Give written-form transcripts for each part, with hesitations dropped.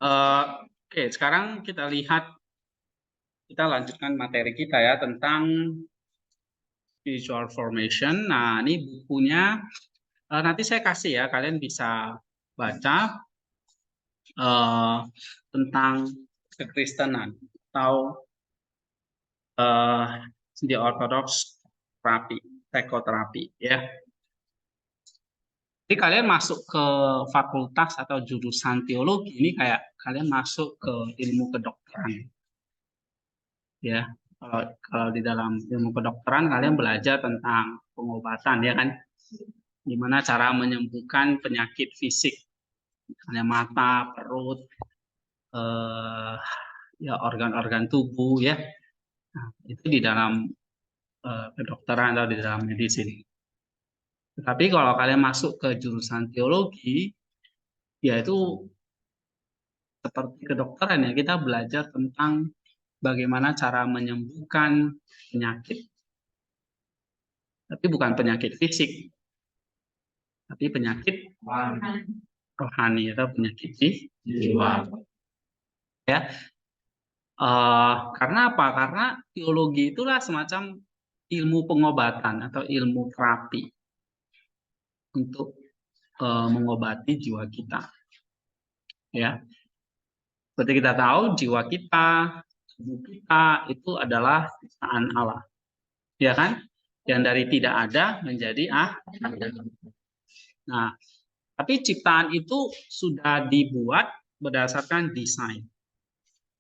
Oke, sekarang kita lanjutkan materi kita ya tentang visual formation. Nah, ini bukunya nanti saya kasih ya, kalian bisa baca tentang kekristenan atau the Orthodox terapi, psikoterapi ya. Jadi kalian masuk ke fakultas atau jurusan teologi ini kayak kalian masuk ke ilmu kedokteran. Ya, kalau di dalam ilmu kedokteran kalian belajar tentang pengobatan ya kan, gimana cara menyembuhkan penyakit fisik, misalnya mata, perut, ya organ-organ tubuh ya. Nah, itu di dalam kedokteran atau di dalam medicine. Tetapi kalau kalian masuk ke jurusan teologi, yaitu seperti kedokteran ya, kita belajar tentang bagaimana cara menyembuhkan penyakit. Tapi bukan penyakit fisik, tapi penyakit rohani atau penyakit jiwa. Ya, karena apa? Karena teologi itulah semacam ilmu pengobatan atau ilmu terapi untuk mengobati jiwa kita. Ya, seperti kita tahu jiwa kita, tubuh kita itu adalah ciptaan Allah, ya kan? Yang dari tidak ada menjadi ada. Nah, tapi ciptaan itu sudah dibuat berdasarkan desain.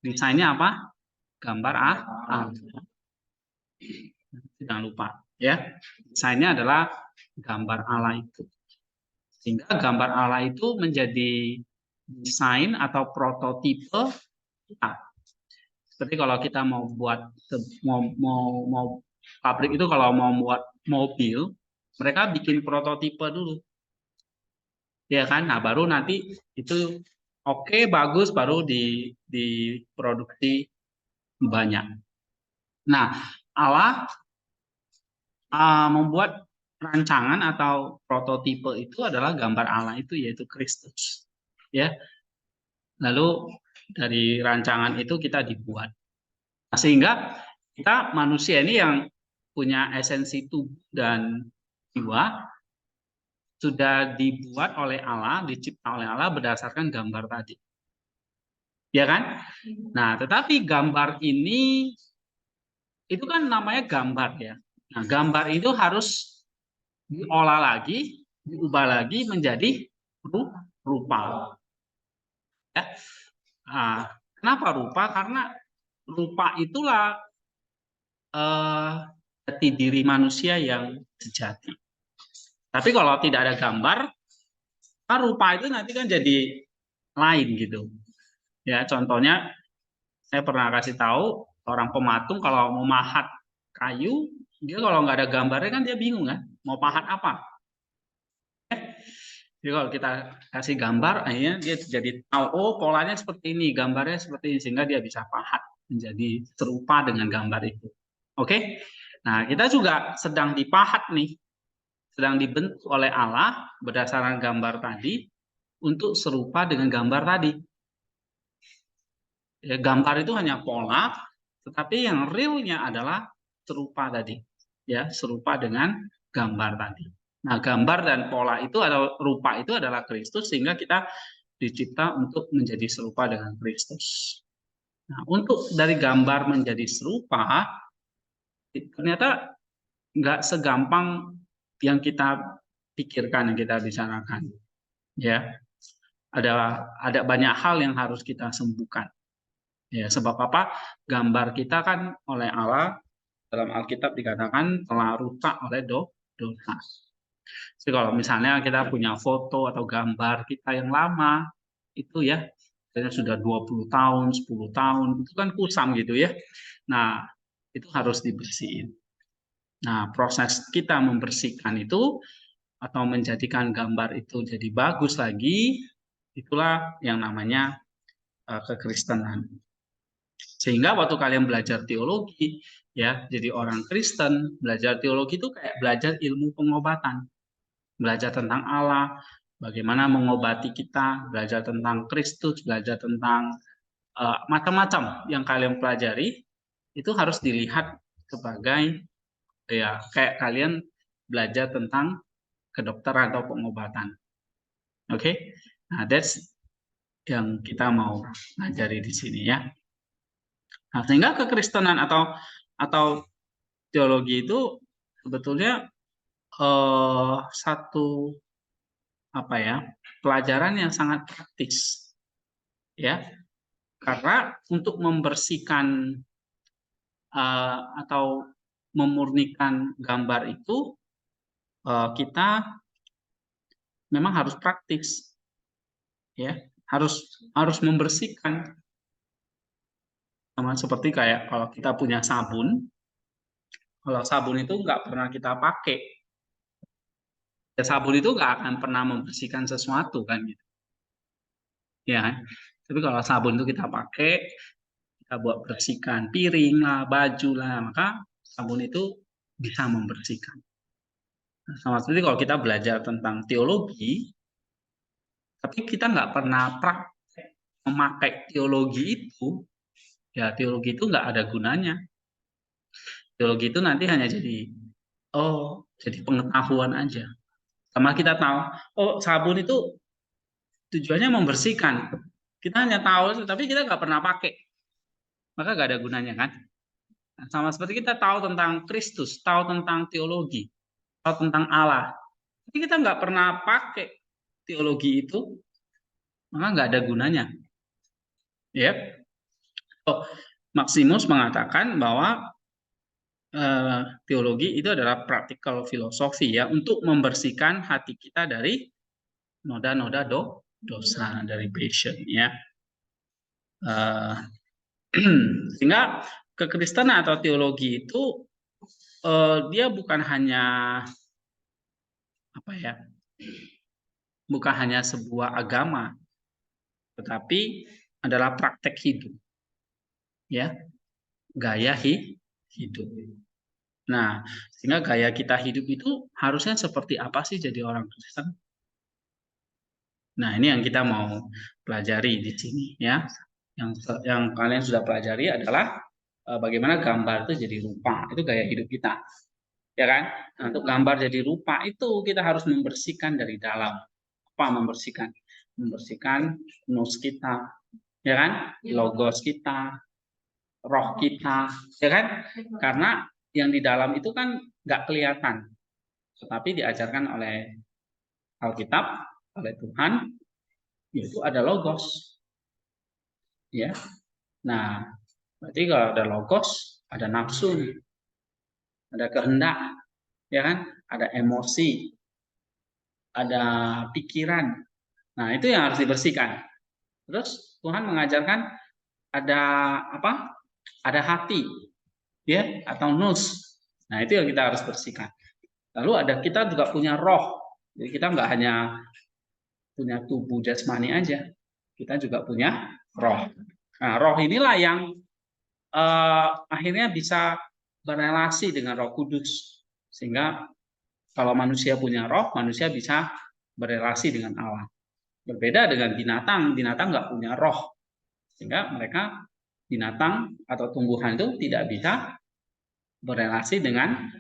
Desainnya apa? Gambar Allah. Jangan lupa, ya. Desainnya adalah gambar Allah itu. Sehingga gambar Allah itu menjadi desain atau prototipe kita. Seperti kalau kita mau buat mau pabrik itu kalau mau buat mobil, mereka bikin prototipe dulu. Ya kan? Nah, baru nanti itu oke, bagus, baru diproduksi banyak. Nah, Allah membuat rancangan atau prototipe itu adalah gambar Allah itu, yaitu Kristus. Ya, lalu dari rancangan itu kita dibuat. Nah, sehingga kita manusia ini yang punya esensi tubuh dan jiwa sudah dibuat oleh Allah, dicipta oleh Allah berdasarkan gambar tadi. Ya kan? Nah, tetapi gambar ini itu kan namanya gambar ya. Nah, gambar itu harus diolah lagi, diubah lagi menjadi rupa. Ya. Nah, kenapa rupa? Karena rupa itulah jati diri manusia yang sejati. Tapi kalau tidak ada gambar, kan rupa itu nanti kan jadi lain gitu. Ya, contohnya saya pernah kasih tahu orang pematung kalau mau mahat kayu, dia kalau nggak ada gambarnya kan dia bingung kan, mau pahat apa. Jadi kalau kita kasih gambar, akhirnya dia jadi tahu, oh polanya seperti ini, gambarnya seperti ini, sehingga dia bisa pahat menjadi serupa dengan gambar itu. Oke? Nah, kita juga sedang dipahat nih, sedang dibentuk oleh Allah berdasarkan gambar tadi untuk serupa dengan gambar tadi. Ya, gambar itu hanya pola, tetapi yang realnya adalah serupa tadi, ya serupa dengan gambar tadi. Nah, gambar dan pola itu atau rupa itu adalah Kristus, sehingga kita dicipta untuk menjadi serupa dengan Kristus. Nah, untuk dari gambar menjadi serupa, ternyata nggak segampang yang kita pikirkan, yang kita bicarakan. Ya, ada banyak hal yang harus kita sembuhkan. Ya, sebab apa? Gambar kita kan oleh Allah dalam Alkitab dikatakan telah rusak oleh dosa. Jadi kalau misalnya kita punya foto atau gambar kita yang lama, itu ya, misalnya sudah 20 tahun, 10 tahun, itu kan kusam gitu ya. Nah, itu harus dibersihin. Nah, proses kita membersihkan itu atau menjadikan gambar itu jadi bagus lagi, itulah yang namanya kekristenan. Sehingga waktu kalian belajar teologi, ya, jadi orang Kristen, belajar teologi itu kayak belajar ilmu pengobatan. Belajar tentang Allah, bagaimana mengobati kita, belajar tentang Kristus, belajar tentang macam-macam yang kalian pelajari, itu harus dilihat sebagai ya kayak kalian belajar tentang kedokteran atau pengobatan. Oke? Nah, that's yang kita mau pelajari di sini ya. Nah, sehingga kekristenan atau teologi itu sebetulnya satu apa ya, pelajaran yang sangat praktis ya. Karena untuk membersihkan atau memurnikan gambar itu kita memang harus praktis ya, harus membersihkan. Sama seperti kayak kalau kita punya sabun, kalau sabun itu nggak pernah kita pakai, ya sabun itu nggak akan pernah membersihkan sesuatu kan gitu ya kan? Tapi kalau sabun itu kita pakai, kita buat bersihkan piring lah, baju lah, maka sabun itu bisa membersihkan. Nah, sama seperti kalau kita belajar tentang teologi, tapi kita nggak pernah praktek memakai teologi itu, ya teologi itu nggak ada gunanya. Teologi itu nanti hanya jadi pengetahuan aja. Sama kita tahu, oh sabun itu tujuannya membersihkan. Kita hanya tahu, tapi kita nggak pernah pakai. Maka nggak ada gunanya kan? Nah, sama seperti kita tahu tentang Kristus, tahu tentang teologi, tahu tentang Allah. Tapi kita nggak pernah pakai teologi itu, maka nggak ada gunanya. Ya. Oh, Maximus mengatakan bahwa teologi itu adalah practical filosofi ya, untuk membersihkan hati kita dari noda-noda dosa, dari passion ya. Sehingga kekristenan atau teologi itu dia bukan hanya apa ya, bukan hanya sebuah agama, tetapi adalah praktek hidup ya, gaya hidup. Nah, sehingga gaya kita hidup itu harusnya seperti apa sih jadi orang Kristen? Nah, ini yang kita mau pelajari di sini ya. Yang kalian sudah pelajari adalah bagaimana gambar itu jadi rupa, itu gaya hidup kita. Ya kan? Nah, untuk gambar jadi rupa itu kita harus membersihkan dari dalam. Apa membersihkan? Membersihkan nus kita, ya kan? Logos kita, roh kita, ya kan? Karena yang di dalam itu kan nggak kelihatan, tetapi diajarkan oleh Alkitab, oleh Tuhan, yaitu ada logos, ya. Nah, berarti kalau ada logos, ada nafsu, ada kehendak, ya kan? Ada emosi, ada pikiran. Nah, itu yang harus dibersihkan. Terus Tuhan mengajarkan ada apa? Ada hati, ya, atau nus. Nah, itu yang kita harus bersihkan. Lalu kita juga punya roh. Jadi kita nggak hanya punya tubuh jasmani aja, kita juga punya roh. Nah, roh inilah yang akhirnya bisa berelasi dengan Roh Kudus. Sehingga kalau manusia punya roh, manusia bisa berelasi dengan Allah. Berbeda dengan binatang, binatang nggak punya roh. Sehingga mereka, binatang atau tumbuhan itu tidak bisa berelasi dengan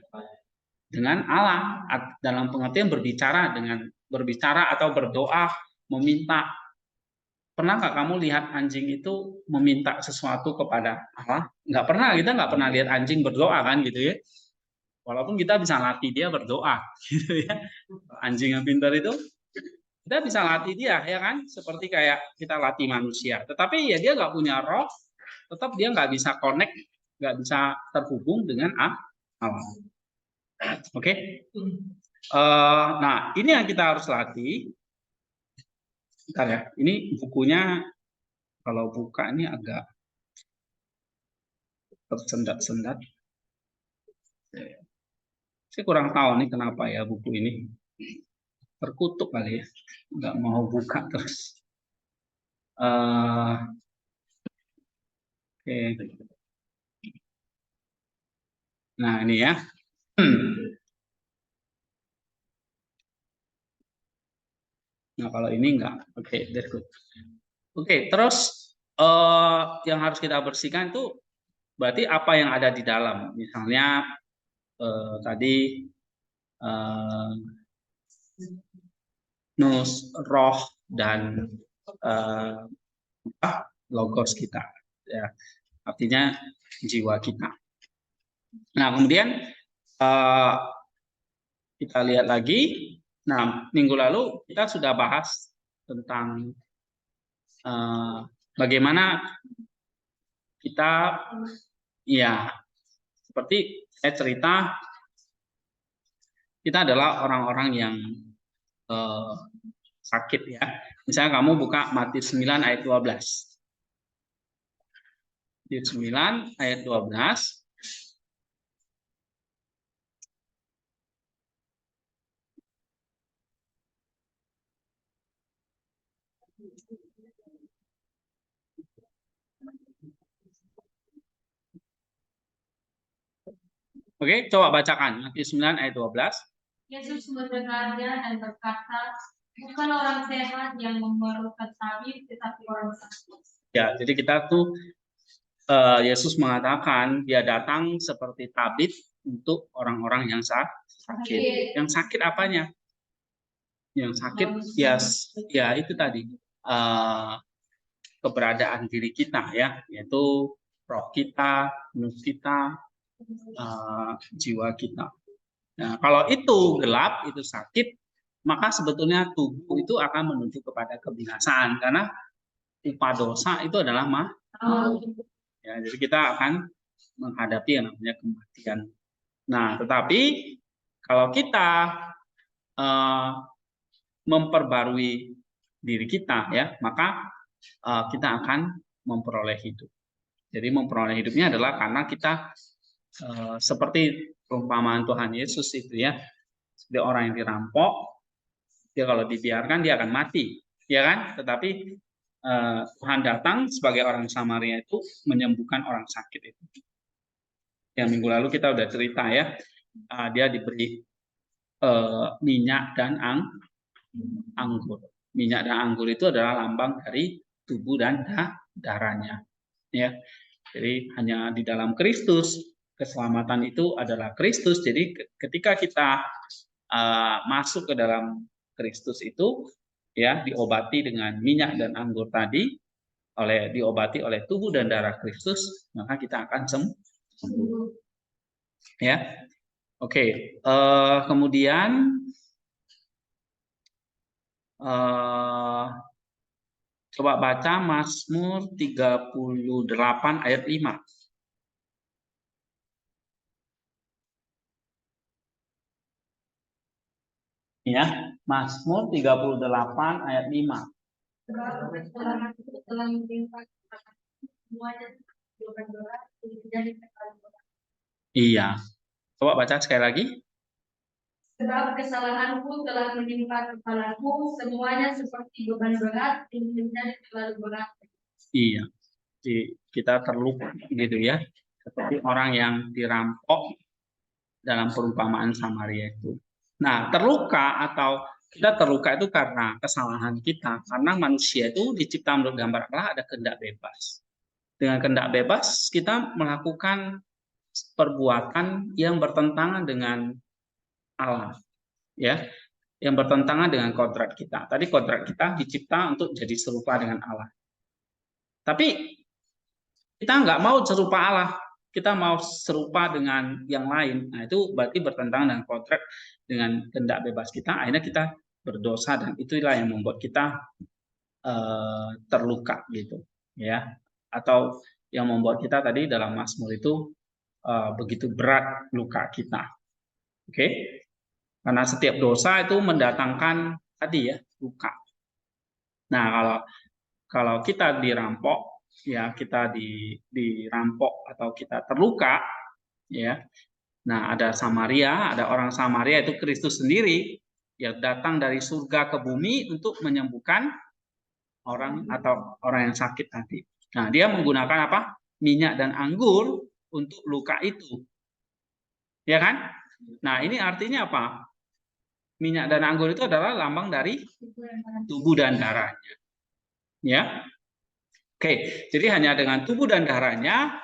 Allah dalam pengertian berbicara atau berdoa, meminta. Pernah nggak kamu lihat anjing itu meminta sesuatu kepada Allah? Nggak pernah, kita nggak pernah lihat anjing berdoa kan gitu ya. Walaupun kita bisa latih dia berdoa gitu ya. Anjing yang pintar itu kita bisa latih dia ya kan, seperti kayak kita latih manusia. Tetapi ya dia nggak punya roh, tetap dia nggak bisa connect, nggak bisa terhubung dengan Allah. Oke? Nah ini yang kita harus latih. Bentar ya, ini bukunya kalau buka ini agak tersendat-sendat. Saya kurang tahu nih kenapa ya buku ini terkutuk kali ya, nggak mau buka terus. Oke. Nah ini ya. Nah, kalau ini enggak. Oke, that's good. Oke, terus yang harus kita bersihkan itu berarti apa yang ada di dalam. Misalnya tadi roh dan logos kita, ya, artinya jiwa kita. Nah, kemudian kita lihat lagi. Nah, minggu lalu kita sudah bahas tentang bagaimana kita, ya, seperti saya cerita, kita adalah orang-orang yang sakit, ya. Misalnya kamu buka Matius 9 ayat 12. Matius 9 ayat 12. Oke, coba bacakan Matius 9 ayat 12. Yesus mendengarnya dan berkata, bukan orang sehat yang memerlukan tabib, tetapi orang sakit. Ya, jadi kita tuh Yesus mengatakan dia datang seperti tabib untuk orang-orang yang sakit. Yang sakit apanya? Yang sakit ya itu tadi keberadaan diri kita, ya, yaitu roh kita, nus kita, jiwa kita. Nah, kalau itu gelap, itu sakit, maka sebetulnya tubuh itu akan menuju kepada kebinasaan karena upah dosa itu adalah ya, jadi kita akan menghadapi yang namanya kematian. Nah, tetapi kalau kita memperbarui diri kita, ya, maka kita akan memperoleh hidup. Jadi memperoleh hidupnya adalah karena kita seperti perumpamaan Tuhan Yesus itu, ya, seperti orang yang dirampok, dia kalau dibiarkan dia akan mati, ya kan? Tetapi Tuhan datang sebagai orang Samaria itu menyembuhkan orang sakit itu. Yang minggu lalu kita udah cerita, ya, dia diberi minyak dan anggur. Minyak dan anggur itu adalah lambang dari tubuh dan darahnya, ya. Jadi hanya di dalam Kristus keselamatan itu adalah Kristus. Jadi ketika kita masuk ke dalam Kristus itu, ya, diobati dengan minyak dan anggur tadi, diobati oleh tubuh dan darah Kristus, maka kita akan sembuh. Ya, oke. Kemudian coba baca Mazmur 38 ayat 5. Ya, Mazmur 38 ayat 5. Iya. Coba baca sekali lagi. Sebab kesalahanku telah menimpa kepalaku, semuanya seperti beban berat yang menjadi terlalu berat. Iya. Kita terluka gitu, ya. Seperti orang yang dirampok dalam perumpamaan Samaria itu. Nah, terluka atau kita terluka itu karena kesalahan kita, karena manusia itu dicipta menurut gambar Allah, ada kehendak bebas. Dengan kehendak bebas kita melakukan perbuatan yang bertentangan dengan Allah, ya, yang bertentangan dengan kodrat kita. Tadi kodrat kita dicipta untuk jadi serupa dengan Allah. Tapi kita nggak mau serupa Allah, kita mau serupa dengan yang lain. Nah, itu berarti bertentangan dengan kodrat, dengan kehendak bebas kita. Akhirnya kita berdosa dan itulah yang membuat kita terluka, gitu, ya. Atau yang membuat kita tadi dalam Mazmur itu begitu berat luka kita. Oke? Karena setiap dosa itu mendatangkan tadi, ya, luka. Nah, kalau kita dirampok, ya, kita dirampok atau kita terluka, ya. Nah, ada Samaria, ada orang Samaria itu Kristus sendiri yang datang dari surga ke bumi untuk menyembuhkan orang atau orang yang sakit tadi. Nah, dia menggunakan apa? Minyak dan anggur untuk luka itu. Ya kan? Nah, ini artinya apa? minyak dan anggur itu adalah lambang dari tubuh dan darahnya. Ya. Oke, jadi hanya dengan tubuh dan darahnya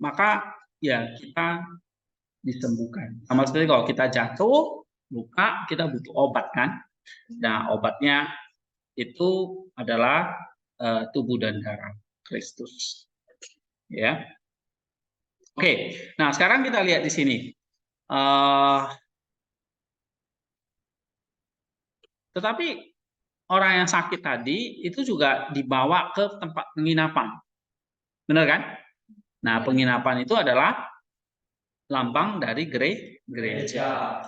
maka ya kita disembuhkan. Sama seperti kalau kita jatuh, luka, kita butuh obat kan. Nah, obatnya itu adalah tubuh dan darah Kristus. Ya. Oke. Nah, sekarang kita lihat di sini. Tetapi orang yang sakit tadi itu juga dibawa ke tempat penginapan. Benar kan? Nah, penginapan itu adalah lambang dari gereja.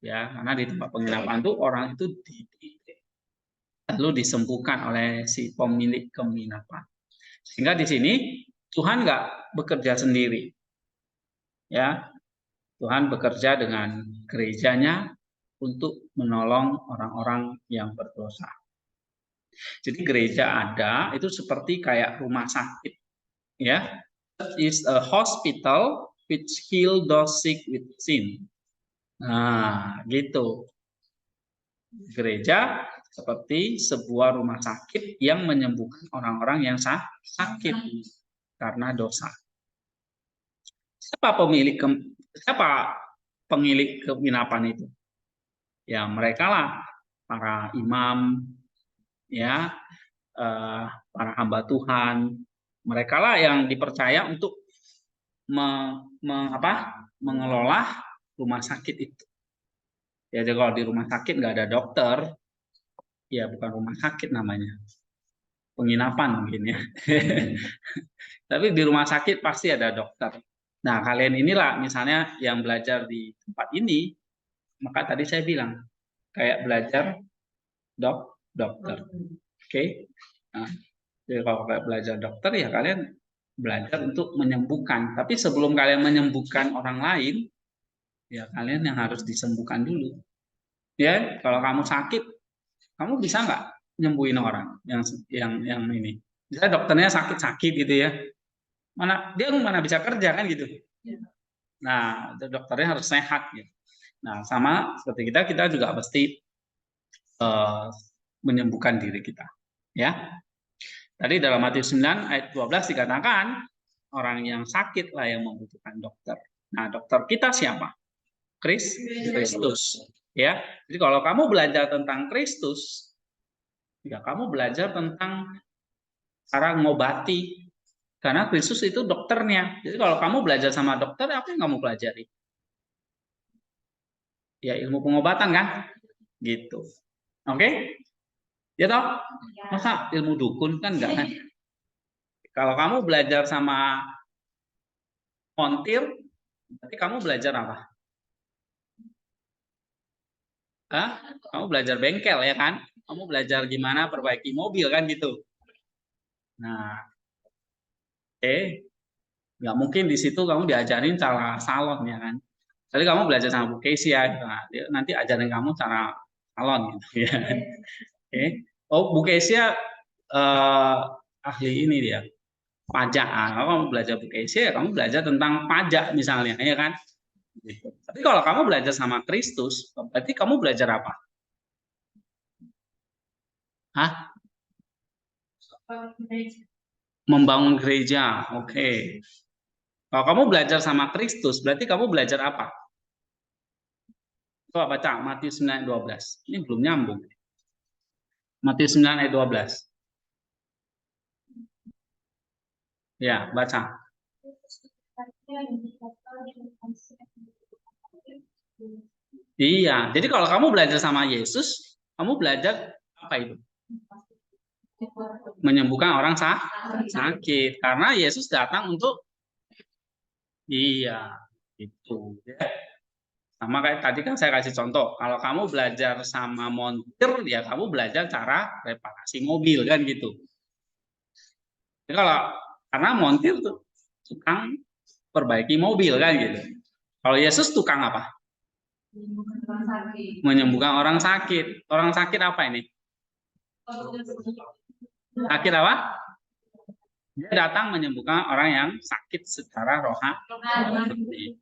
Ya, karena di tempat penginapan itu orang itu lalu disembuhkan oleh si pemilik penginapan. Sehingga di sini Tuhan nggak bekerja sendiri. Ya, Tuhan bekerja dengan gerejanya untuk menolong orang-orang yang berdosa. Jadi gereja ada itu seperti kayak rumah sakit, ya. Is a hospital which heal those sick with sin. Nah, gitu. Gereja seperti sebuah rumah sakit yang menyembuhkan orang-orang yang sakit karena dosa. Siapa pemilik penginapan itu? Ya, mereka lah para imam, ya, para hamba Tuhan. Mereka lah yang dipercaya untuk mengelola rumah sakit itu. Ya, jadi kalau di rumah sakit nggak ada dokter, ya bukan rumah sakit namanya, penginapan mungkin ya. Tapi di rumah sakit pasti ada dokter. Nah, kalian inilah misalnya yang belajar di tempat ini, maka tadi saya bilang kayak belajar dokter. Oke. Nah, jadi kalau kayak belajar dokter ya kalian belajar untuk menyembuhkan. Tapi sebelum kalian menyembuhkan orang lain, ya kalian yang harus disembuhkan dulu. Ya, kalau kamu sakit, kamu bisa nggak nyembuhin orang yang ini? Misalnya dokternya sakit-sakit gitu ya, mana bisa kerja kan gitu. Nah, dokternya harus sehat gitu. Nah, sama seperti kita juga pasti menyembuhkan diri kita. Ya. Tadi dalam Matius 9 ayat 12 dikatakan orang yang sakit lah yang membutuhkan dokter. Nah, dokter kita siapa? Kristus. Ya. Jadi kalau kamu belajar tentang Kristus, ya kamu belajar tentang cara mengobati. Karena Kristus itu dokternya. Jadi kalau kamu belajar sama dokter, apa yang kamu pelajari? Ya ilmu pengobatan kan? Gitu. Oke? Ya toh? Masa ilmu dukun kan enggak kan? Kalau kamu belajar sama montir, berarti kamu belajar apa? Hah? Kamu belajar bengkel ya kan? Kamu belajar gimana perbaiki mobil kan gitu. Nah, oke. Nggak mungkin di situ kamu diajarin cara salon ya kan? Jadi kamu belajar sama Bu Kesia, gitu. Nah, nanti ajarin kamu cara salon gitu ya. Oke. Oh, Bu Kesia ahli ini dia, pajak. Nah, kalau kamu belajar Bu Kesia, kamu belajar tentang pajak misalnya, ya kan? Gitu. Tapi kalau kamu belajar sama Kristus, berarti kamu belajar apa? Hah? Membangun gereja. Oke. Kalau kamu belajar sama Kristus, berarti kamu belajar apa? Coba baca Matius 9:12. Ini belum nyambung. Matius 9 ayat 12. Ya, baca. Iya, jadi kalau kamu belajar sama Yesus, kamu belajar apa itu? Menyembuhkan orang sakit. Karena Yesus datang untuk iya, itu. Sama kayak tadi kan saya kasih contoh, kalau kamu belajar sama montir, ya kamu belajar cara reparasi mobil kan gitu. Jadi karena montir tuh tukang perbaiki mobil kan gitu. Kalau Yesus tukang apa? Menyembuhkan orang sakit. Orang sakit apa ini? Sakit apa? Dia datang menyembuhkan orang yang sakit secara rohani.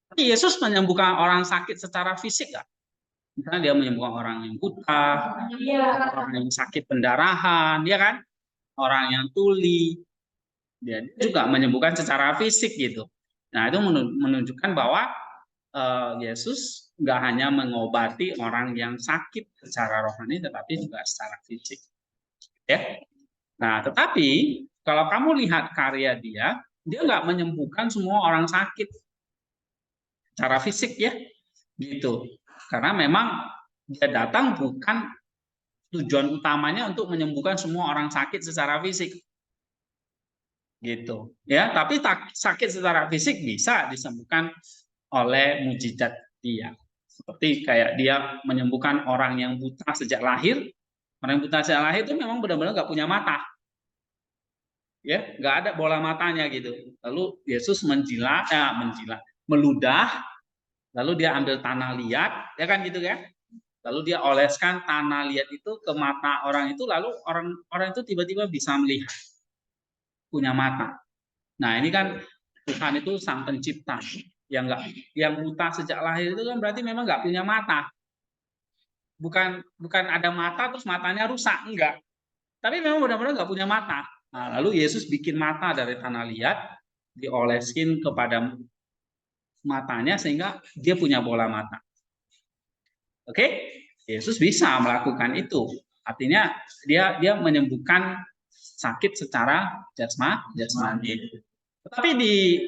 Tapi Yesus menyembuhkan orang sakit secara fisik nggak? Misalnya dia menyembuhkan orang yang buta, orang yang sakit pendarahan, ya kan? Orang yang tuli, dia juga menyembuhkan secara fisik gitu. Nah, itu menunjukkan bahwa Yesus nggak hanya mengobati orang yang sakit secara rohani, tetapi juga secara fisik. Ya. Nah, tetapi kalau kamu lihat karya dia nggak menyembuhkan semua orang sakit secara fisik ya, gitu. Karena memang dia datang bukan tujuan utamanya untuk menyembuhkan semua orang sakit secara fisik, gitu. Ya, tapi sakit secara fisik bisa disembuhkan oleh mujizat dia. Seperti kayak dia menyembuhkan orang yang buta sejak lahir. Orang yang buta sejak lahir itu memang benar-benar nggak punya mata, ya, nggak ada bola matanya gitu. Lalu Yesus meludah, lalu dia ambil tanah liat, ya kan gitu ya. Lalu dia oleskan tanah liat itu ke mata orang itu, lalu orang itu tiba-tiba bisa melihat, punya mata. Nah, ini kan Tuhan itu sang pencipta yang buta sejak lahir itu kan berarti memang nggak punya mata. Bukan ada mata terus matanya rusak, enggak. Tapi memang benar-benar nggak punya mata. Nah, lalu Yesus bikin mata dari tanah liat, dioleskin kepada matanya sehingga dia punya bola mata. Oke? Yesus bisa melakukan itu. Artinya dia menyembuhkan sakit secara jasmani. Tetapi di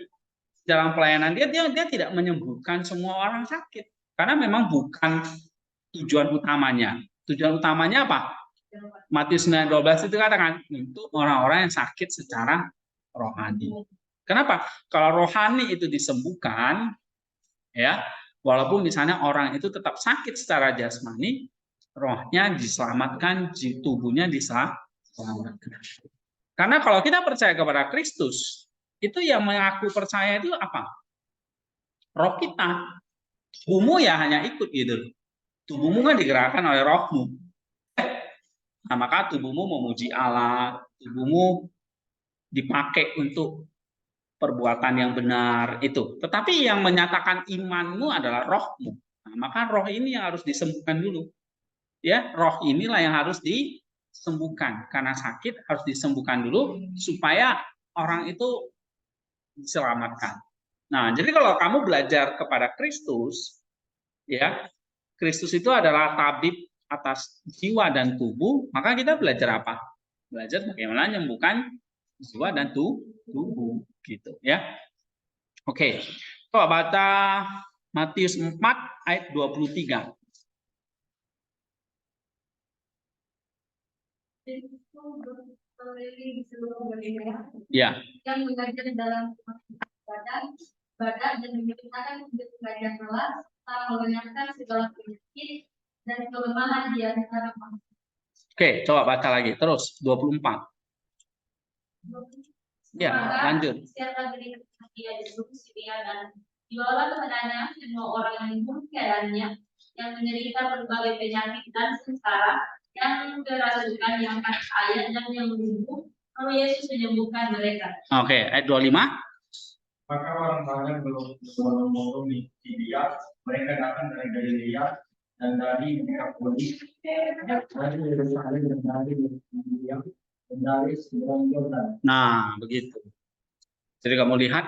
dalam pelayanan dia tidak menyembuhkan semua orang sakit. Karena memang bukan tujuan utamanya. Tujuan utamanya apa? Matius 9:12 itu katakan untuk orang-orang yang sakit secara rohani. Kenapa? Kalau rohani itu disembuhkan, ya, walaupun misalnya orang itu tetap sakit secara jasmani, rohnya diselamatkan, tubuhnya diselamatkan. Karena kalau kita percaya kepada Kristus, itu yang mengaku percaya itu apa? Roh kita. Tubuhmu ya hanya ikut gitu. Tubuhmu kan digerakkan oleh rohmu. Nah, maka tubuhmu memuji Allah, tubuhmu dipakai untuk perbuatan yang benar itu. Tetapi yang menyatakan imanmu adalah rohmu. Nah, maka roh ini yang harus disembuhkan dulu. Ya, roh inilah yang harus disembuhkan. Karena sakit harus disembuhkan dulu supaya orang itu diselamatkan. Nah, jadi kalau kamu belajar kepada Kristus, ya, Kristus itu adalah tabib atas jiwa dan tubuh, maka kita belajar apa? Belajar bagaimana menyembuhkan jiwa dan tubuh gitu ya. Oke. Coba baca Matius 4 ayat 23. Ya. Yang mengajar dalam badan dan memerintahkan untuk mengajar Allah, serta mengenyangkan segala penyakit dan kelemahan di antara manusia. Oke, coba baca lagi terus 24. Ya, lanjut. Siapa diri dia disebut dan jualan kepadanya semua orang yang membutuhkannya, yang menderita berbagai penyakit dan sengsara, yang kerasukan, yang kaya dan yang lumpuh, lalu Yesus menyembuhkan mereka. Oke, ayat 25. Maka orang banyak belum di dia, mereka datang dari Galilea dan dari Dekapoli, dari Yerusalem dan dari Yudea dan dari seberang Yordan. Nah, begitu. Jadi kamu lihat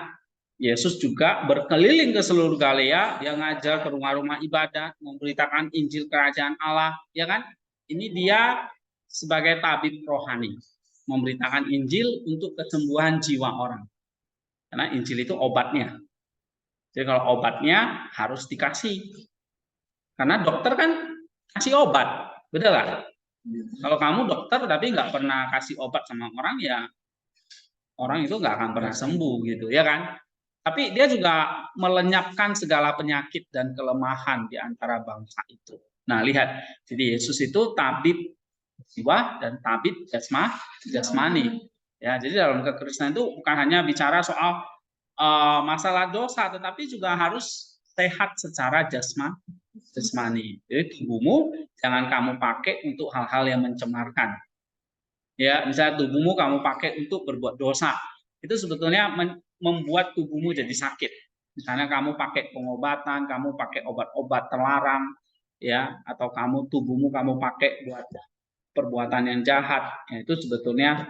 Yesus juga berkeliling ke seluruh Galilea, dia ngajar ke rumah-rumah ibadat, memberitakan Injil Kerajaan Allah, ya kan? Ini dia sebagai tabib rohani, memberitakan Injil untuk kesembuhan jiwa orang. Karena Injil itu obatnya. Jadi kalau obatnya harus dikasih. Karena dokter kan kasih obat, betul kan? Kalau kamu dokter tapi nggak pernah kasih obat sama orang, ya orang itu nggak akan pernah sembuh gitu, ya kan? Tapi dia juga melenyapkan segala penyakit dan kelemahan di antara bangsa itu. Nah, lihat, jadi Yesus itu tabib jiwa dan tabib jasmani. Ya, jadi dalam kekristenan itu bukan hanya bicara soal masalah dosa, tetapi juga harus sehat secara jasmani. Jadi tubuhmu jangan kamu pakai untuk hal-hal yang mencemarkan. Ya, misalnya tubuhmu kamu pakai untuk berbuat dosa, itu sebetulnya membuat tubuhmu jadi sakit. Misalnya kamu pakai pengobatan, kamu pakai obat-obat terlarang, ya, atau tubuhmu kamu pakai buat perbuatan yang jahat, ya, itu sebetulnya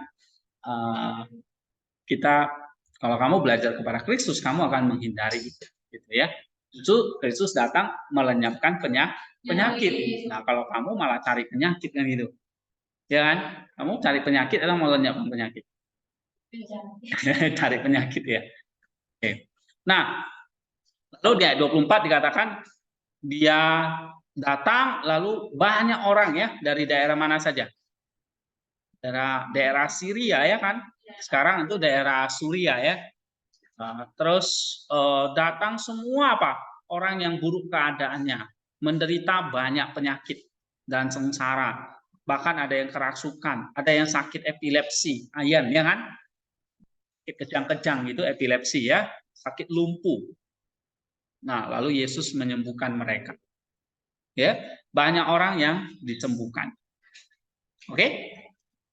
kita, kalau kamu belajar kepada Kristus, kamu akan menghindari itu, gitu ya. Justru Kristus datang melenyapkan penyakit. Nah, kalau kamu malah cari penyakit kan gitu, ya kan? Kamu cari penyakit atau mau melenyapkan penyakit? Cari penyakit ya. Oke. Nah, lalu di ayat 24 dikatakan dia datang, lalu banyak orang ya, dari daerah mana saja? Daerah Syria ya kan? Sekarang itu daerah Suria ya. Terus datang semua apa? Orang yang buruk keadaannya, menderita banyak penyakit dan sengsara. Bahkan ada yang kerasukan, ada yang sakit epilepsi, ayan ya kan? Kejang-kejang itu epilepsi ya, sakit lumpuh. Nah, lalu Yesus menyembuhkan mereka. Ya, banyak orang yang disembuhkan. Oke?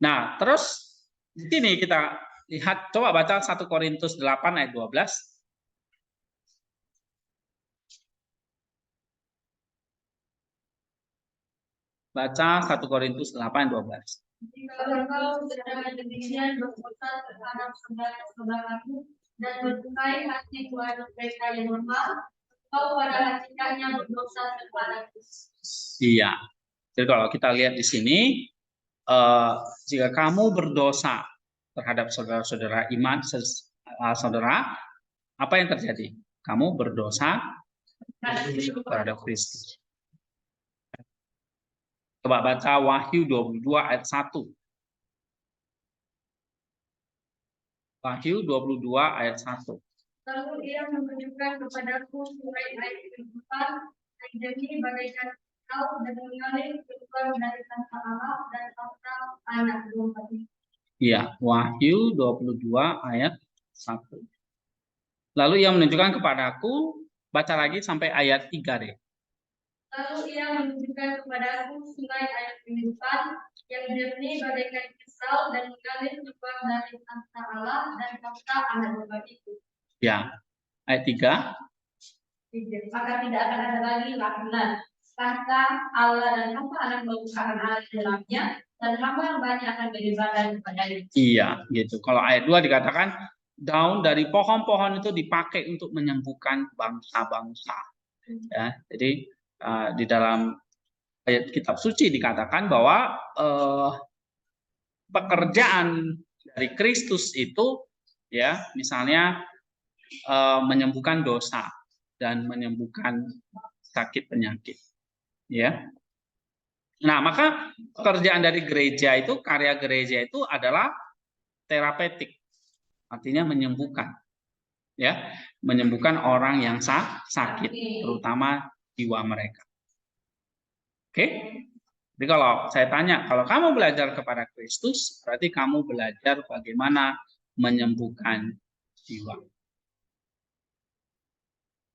Nah, terus di sini kita lihat, coba baca 1 Korintus 8 ayat 12. Baca 1 Korintus 8 ayat 12. Jika engkau sedang demikian berbuat terhadap saudara-saudaramu dan berbukai hati kepada mereka yang lemah, engkau pada hakikatnya berdosa kepada Kristus. Iya. Jadi kalau kita lihat di sini, jika kamu berdosa terhadap saudara-saudara iman, saudara, apa yang terjadi? Kamu berdosa terhadap Kristus. Coba baca Wahyu 22 ayat 1. Wahyu 22 ayat 1. Lalu ia menunjukkan kepadaku surat-surat kehidupan yang demi bagaikan kau dan mengalir keluar dari tanpa Allah dan tanpa anak domba. Iya, Wahyu 22 ayat 1. Lalu ia menunjukkan kepadaku, baca lagi sampai ayat 3 deh. Lalu ia menunjukkan kepadaku sungai air kehidupan yang jernih bagaikan kristal dan mengalir keluar dari takhta Allah dan takhta anak domba itu. Ya, ayat 3. Maka tidak akan ada lagi lakukan takhta Allah dan takhta anak domba akan ada di dalamnya, dan hamba-hambanya akan beribadah kepadanya. Iya, gitu. Kalau ayat 2 dikatakan daun dari pohon-pohon itu dipakai untuk menyembuhkan bangsa-bangsa. Ya, jadi di dalam ayat kitab suci dikatakan bahwa pekerjaan dari Kristus itu, ya, misalnya menyembuhkan dosa dan menyembuhkan sakit penyakit, ya. Nah, maka pekerjaan dari gereja itu, karya gereja itu adalah terapeutik, artinya menyembuhkan, ya, menyembuhkan orang yang sakit, terutama jiwa mereka. Oke, jadi kalau saya tanya, kalau kamu belajar kepada Kristus, berarti kamu belajar bagaimana menyembuhkan jiwa.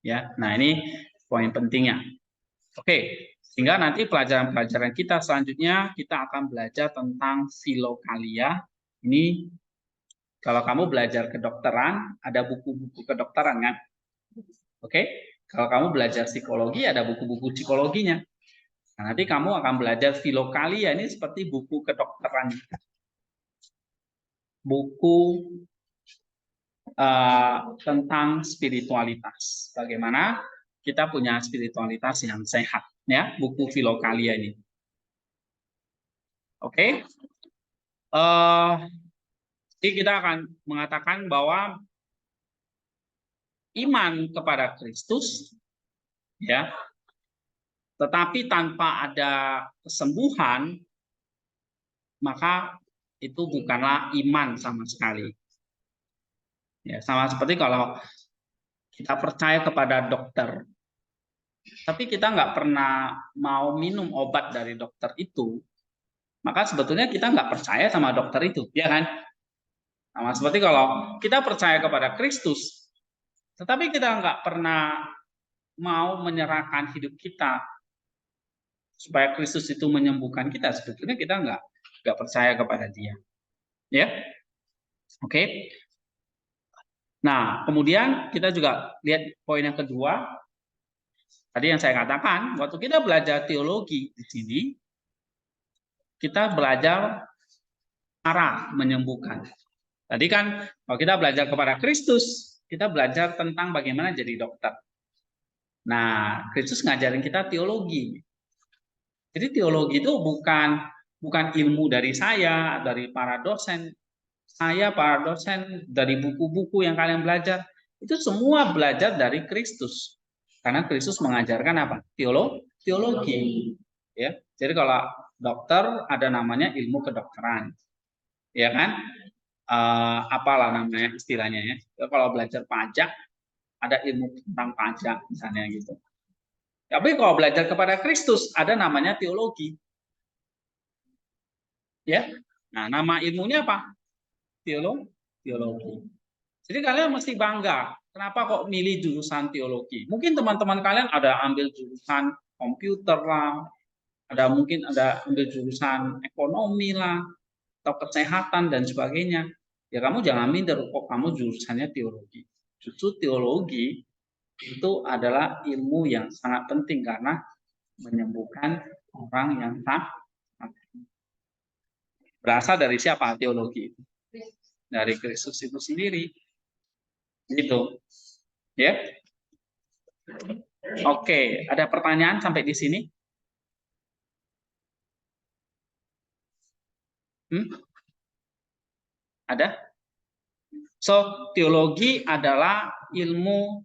Ya, nah ini poin pentingnya. Oke, sehingga nanti pelajaran-pelajaran kita selanjutnya kita akan belajar tentang filokalia. Ini kalau kamu belajar kedokteran, ada buku-buku kedokteran kan? Oke, kalau kamu belajar psikologi, ada buku-buku psikologinya. Nah, nanti kamu akan belajar filokalia, ini seperti buku kedokteran. Buku tentang spiritualitas. Bagaimana kita punya spiritualitas yang sehat, ya, buku filokalia ini. Oke. Jadi kita akan mengatakan bahwa iman kepada Kristus, ya, tetapi tanpa ada kesembuhan, maka itu bukanlah iman sama sekali. Ya, sama seperti kalau kita percaya kepada dokter, tapi kita nggak pernah mau minum obat dari dokter itu, maka sebetulnya kita nggak percaya sama dokter itu, ya kan? Sama seperti kalau kita percaya kepada Kristus, tetapi kita nggak pernah mau menyerahkan hidup kita supaya Kristus itu menyembuhkan kita, sebetulnya kita nggak percaya kepada Dia, ya? Oke. Nah, kemudian kita juga lihat poin yang kedua, Tadi yang saya katakan, waktu kita belajar teologi di sini, kita belajar cara menyembuhkan. Tadi kan kalau kita belajar kepada Kristus, kita belajar tentang bagaimana jadi dokter. Nah, Kristus ngajarin kita teologi. Jadi teologi itu bukan ilmu dari saya, dari para dosen. Saya, para dosen, dari buku-buku yang kalian belajar. Itu semua belajar dari Kristus. Karena Kristus mengajarkan apa? Teologi. Ya. Jadi kalau dokter ada namanya ilmu kedokteran. Ya kan? Apalah namanya istilahnya ya. Kalau belajar pajak ada ilmu tentang pajak misalnya gitu. Tapi kalau belajar kepada Kristus ada namanya teologi. Ya. Nah, nama ilmunya apa? Teologi. Jadi kalian mesti bangga. Kenapa kok milih jurusan teologi? Mungkin teman-teman kalian ada ambil jurusan komputer lah, mungkin ada ambil jurusan ekonomi lah, atau kesehatan dan sebagainya. Ya kamu jangan minder kok kamu jurusannya teologi. Justru teologi itu adalah ilmu yang sangat penting karena menyembuhkan orang yang sakit. Berasal dari siapa teologi? Dari Kristus itu sendiri. Gitu. Ya. Oke, ada pertanyaan sampai di sini? Ada? So, teologi adalah ilmu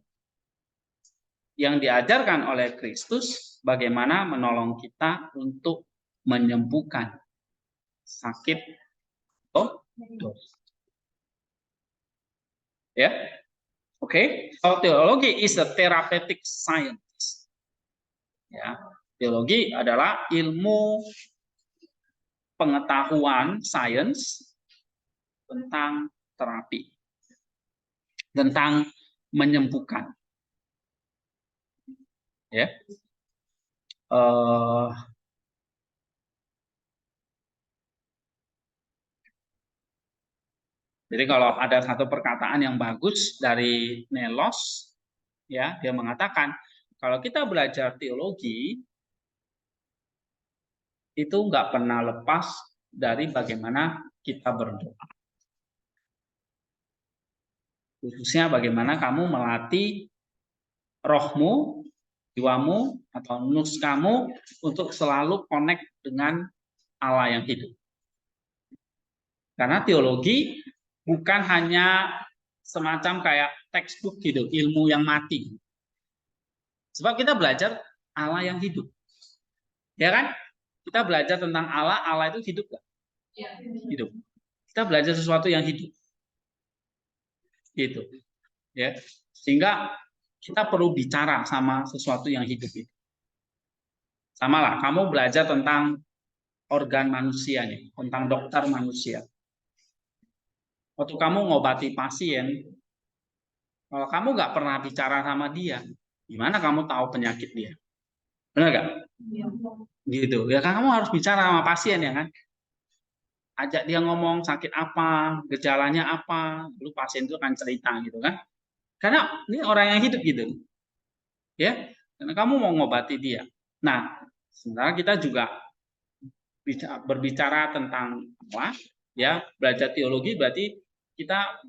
yang diajarkan oleh Kristus bagaimana menolong kita untuk menyembuhkan sakit atau dosa. Ya. Oke, so teologi is a therapeutic science. Ya, teologi adalah ilmu pengetahuan sains tentang terapi, tentang menyembuhkan. Ya. Jadi kalau ada satu perkataan yang bagus dari Nelos, ya, dia mengatakan kalau kita belajar teologi itu nggak pernah lepas dari bagaimana kita berdoa. Khususnya bagaimana kamu melatih rohmu, jiwamu, atau nus kamu untuk selalu connect dengan Allah yang hidup. Karena teologi bukan hanya semacam kayak textbook gitu, ilmu yang mati. Sebab kita belajar Allah yang hidup. Ya kan? Kita belajar tentang Allah, Allah itu hidup gak? Hidup. Kita belajar sesuatu yang hidup. Gitu. Ya. Sehingga kita perlu bicara sama sesuatu yang hidup itu. Sama lah, kamu belajar tentang organ manusia nih, tentang dokter manusia. Waktu kamu ngobati pasien, kalau kamu nggak pernah bicara sama dia, gimana kamu tahu penyakit dia? Benar nggak? Gitu. Ya kan kamu harus bicara sama pasien ya kan? Ajak dia ngomong sakit apa, gejalanya apa, lalu pasien itu akan cerita gitu kan? Karena ini orang yang hidup gitu, ya. Karena kamu mau ngobati dia. Nah, sebenarnya kita juga berbicara tentang apa? Ya, belajar teologi berarti kita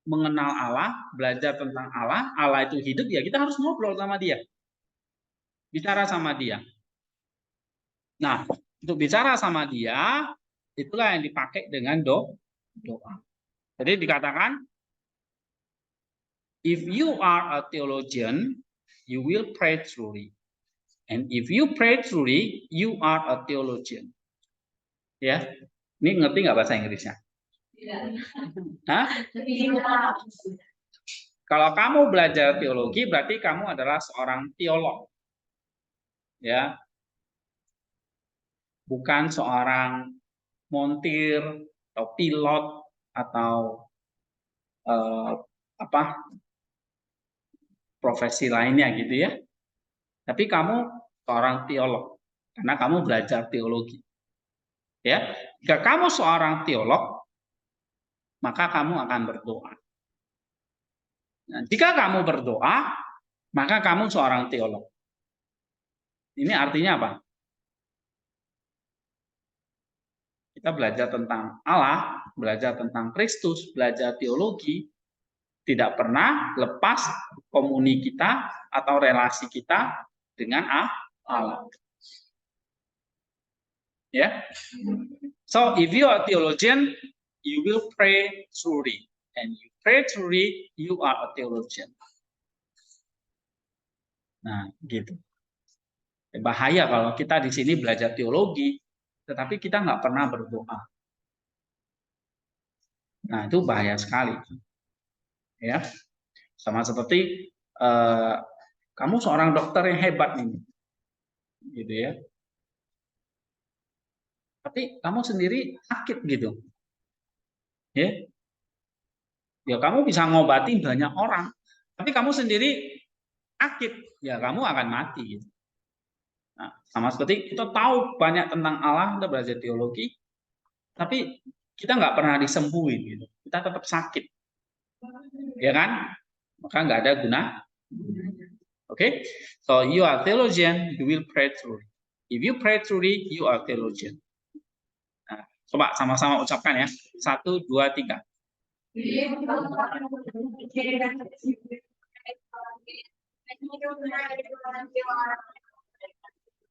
mengenal Allah, belajar tentang Allah, Allah itu hidup, ya kita harus ngobrol sama dia. Bicara sama dia. Nah, untuk bicara sama dia, itulah yang dipakai dengan doa. Jadi dikatakan, if you are a theologian, you will pray truly. And if you pray truly, you are a theologian. Ya, ini ngerti nggak bahasa Inggrisnya? Hah? Kalau kamu belajar teologi, berarti kamu adalah seorang teolog. Ya, bukan seorang montir atau pilot atau profesi lainnya gitu ya. Tapi kamu seorang teolog karena kamu belajar teologi. Ya, jika kamu seorang teolog, maka kamu akan berdoa. Nah, jika kamu berdoa, maka kamu seorang teolog. Ini artinya apa? Kita belajar tentang Allah, belajar tentang Kristus, belajar teologi, tidak pernah lepas komuni kita atau relasi kita dengan Allah. Ya. So if you are a theologian, you will pray truly, and you pray truly, you are a theologian. Nah, gitu. Bahaya kalau kita di sini belajar teologi, tetapi kita nggak pernah berdoa. Nah, itu bahaya sekali. Ya, sama seperti kamu seorang dokter yang hebat nih, gitu ya. Tapi kamu sendiri sakit gitu, ya. Ya kamu bisa ngobati banyak orang, tapi kamu sendiri sakit, ya kamu akan mati. Gitu. Nah, sama seperti kita tahu banyak tentang Allah, kita belajar teologi, tapi kita nggak pernah disembuhin gitu. Kita tetap sakit, ya kan? Maka nggak ada guna. Okay, so you are theologian, you will pray truly. If you pray truly, you are theologian. Nah, coba sama-sama ucapkan ya. 1, 2, 3.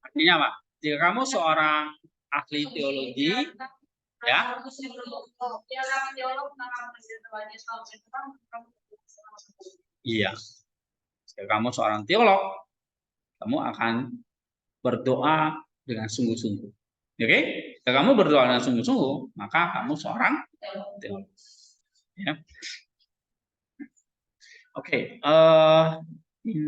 Artinya apa? Jika kamu seorang ahli teologi, ya. Iya. Jika kamu seorang teolog, kamu akan berdoa dengan sungguh-sungguh. Oke? Jika kamu berdoa dengan sungguh-sungguh, maka kamu seorang teolog. Ya. Oke, ini